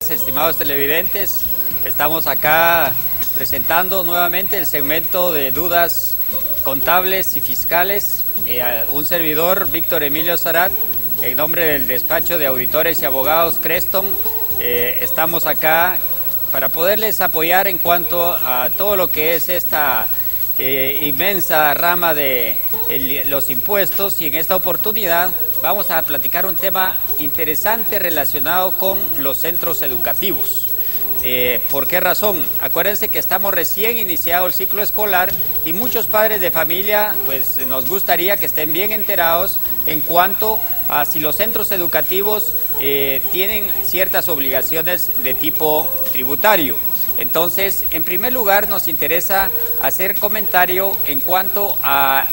Estimados televidentes, estamos acá presentando nuevamente el segmento de dudas contables y fiscales. Un servidor, Víctor Emilio Sarat, en nombre del despacho de auditores y abogados Creston, estamos acá para poderles apoyar en cuanto a todo lo que es esta inmensa rama de los impuestos, y en esta oportunidad vamos a platicar un tema interesante relacionado con los centros educativos. ¿Por qué razón? Acuérdense que estamos recién iniciado el ciclo escolar y muchos padres de familia pues nos gustaría que estén bien enterados en cuanto a si los centros educativos tienen ciertas obligaciones de tipo tributario. Entonces, en primer lugar, nos interesa hacer comentario en cuanto a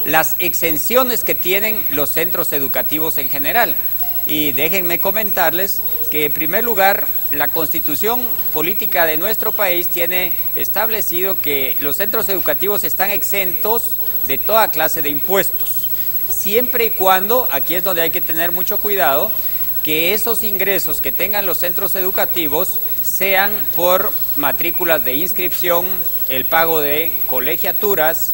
las exenciones que tienen los centros educativos en general. Y déjenme comentarles que, en primer lugar, la Constitución Política de nuestro país tiene establecido que los centros educativos están exentos de toda clase de impuestos, siempre y cuando, aquí es donde hay que tener mucho cuidado, que esos ingresos que tengan los centros educativos sean por matrículas de inscripción, el pago de colegiaturas,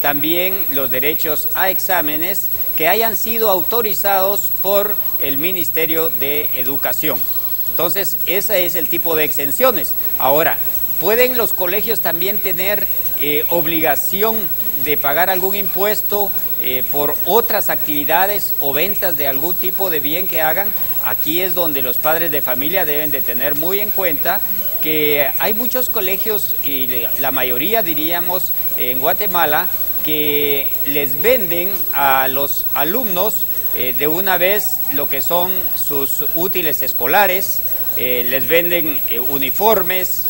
también los derechos a exámenes que hayan sido autorizados por el Ministerio de Educación. Entonces, ese es el tipo de exenciones. Ahora, ¿pueden los colegios también tener obligación de pagar algún impuesto por otras actividades o ventas de algún tipo de bien que hagan? Aquí es donde los padres de familia deben de tener muy en cuenta que hay muchos colegios, y la mayoría diríamos en Guatemala, que les venden a los alumnos de una vez lo que son sus útiles escolares, les venden uniformes,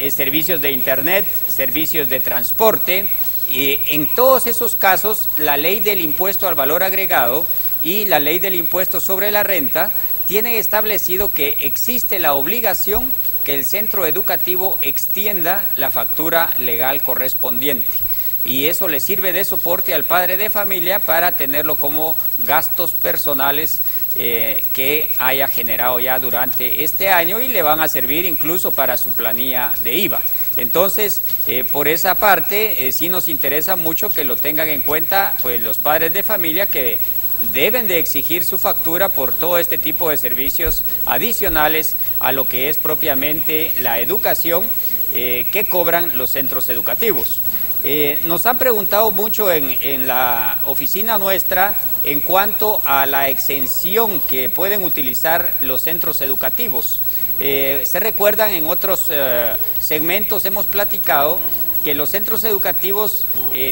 servicios de internet, servicios de transporte. Y en todos esos casos, la ley del impuesto al valor agregado y la ley del impuesto sobre la renta tienen establecido que existe la obligación que el centro educativo extienda la factura legal correspondiente. Y eso le sirve de soporte al padre de familia para tenerlo como gastos personales que haya generado ya durante este año, y le van a servir incluso para su planilla de IVA. Entonces, por esa parte, sí nos interesa mucho que lo tengan en cuenta pues los padres de familia, que deben de exigir su factura por todo este tipo de servicios adicionales a lo que es propiamente la educación que cobran los centros educativos. Nos han preguntado mucho en la oficina nuestra en cuanto a la exención que pueden utilizar los centros educativos. Se recuerdan, en otros segmentos hemos platicado que los centros educativos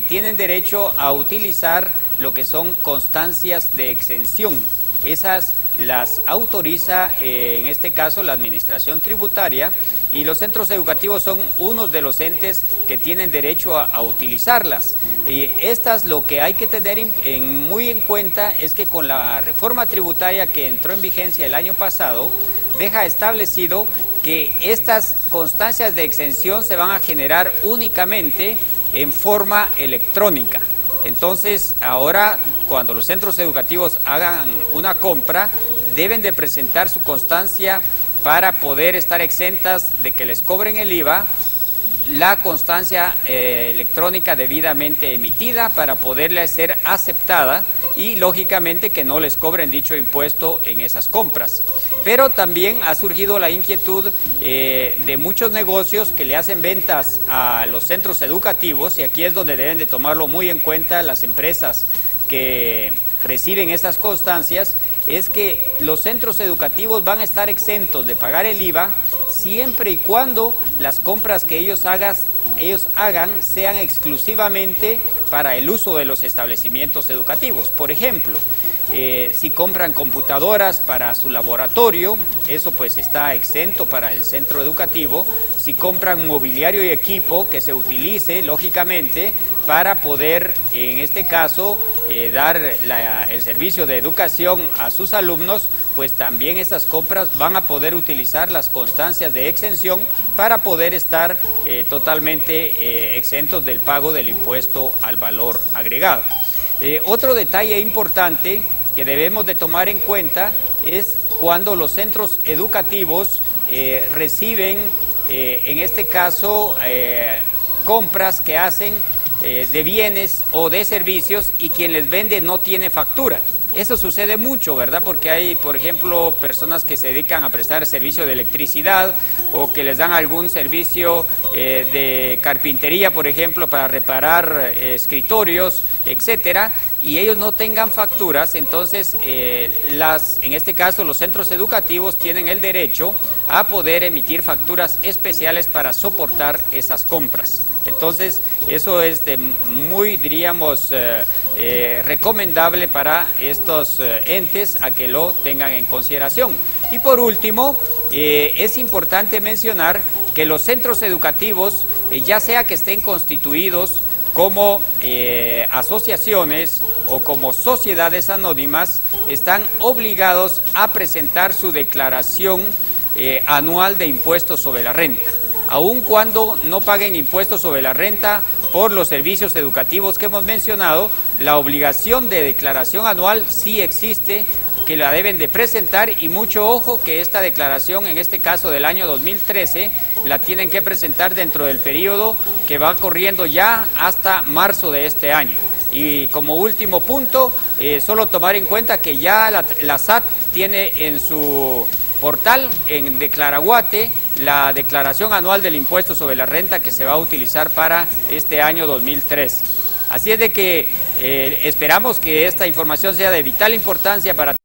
tienen derecho a utilizar lo que son constancias de exención. Esas las autoriza, en este caso, la Administración Tributaria, y los centros educativos son unos de los entes que tienen derecho a utilizarlas. Y estas, lo que hay que tener muy en cuenta es que con la reforma tributaria que entró en vigencia el año pasado, deja establecido que estas constancias de exención se van a generar únicamente en forma electrónica. Entonces, ahora, cuando los centros educativos hagan una compra, deben de presentar su constancia para poder estar exentas de que les cobren el IVA, la constancia electrónica debidamente emitida para poderle ser aceptada, y lógicamente que no les cobren dicho impuesto en esas compras. Pero también ha surgido la inquietud de muchos negocios que le hacen ventas a los centros educativos, y aquí es donde deben de tomarlo muy en cuenta las empresas que reciben esas constancias, es que los centros educativos van a estar exentos de pagar el IVA siempre y cuando las compras que ellos hagan sean exclusivamente para el uso de los establecimientos educativos. Por ejemplo, si compran computadoras para su laboratorio, eso pues está exento para el centro educativo. Si compran mobiliario y equipo que se utilice, lógicamente, para poder, en este caso, dar el servicio de educación a sus alumnos, pues también esas compras van a poder utilizar las constancias de exención para poder estar totalmente exentos del pago del impuesto al valor agregado. Otro detalle importante que debemos de tomar en cuenta es cuando los centros educativos reciben, en este caso, compras que hacen de bienes o de servicios y quien les vende no tiene factura. Eso sucede mucho, ¿verdad? Porque hay, por ejemplo, personas que se dedican a prestar servicio de electricidad o que les dan algún servicio de carpintería, por ejemplo, para reparar escritorios, etcétera, y ellos no tengan facturas. Entonces, en este caso, los centros educativos tienen el derecho a poder emitir facturas especiales para soportar esas compras. Entonces, eso es muy, diríamos, recomendable para estos entes a que lo tengan en consideración. Y por último, es importante mencionar que los centros educativos, ya sea que estén constituidos como asociaciones o como sociedades anónimas, están obligados a presentar su declaración anual de impuestos sobre la renta. Aun cuando no paguen impuestos sobre la renta por los servicios educativos que hemos mencionado, la obligación de declaración anual sí existe, que la deben de presentar, y mucho ojo que esta declaración, en este caso del año 2013, la tienen que presentar dentro del periodo que va corriendo ya hasta marzo de este año. Y como último punto, solo tomar en cuenta que ya la SAT tiene en su portal, en Declaraguate, la declaración anual del impuesto sobre la renta que se va a utilizar para este año 2003. Así es de que esperamos que esta información sea de vital importancia para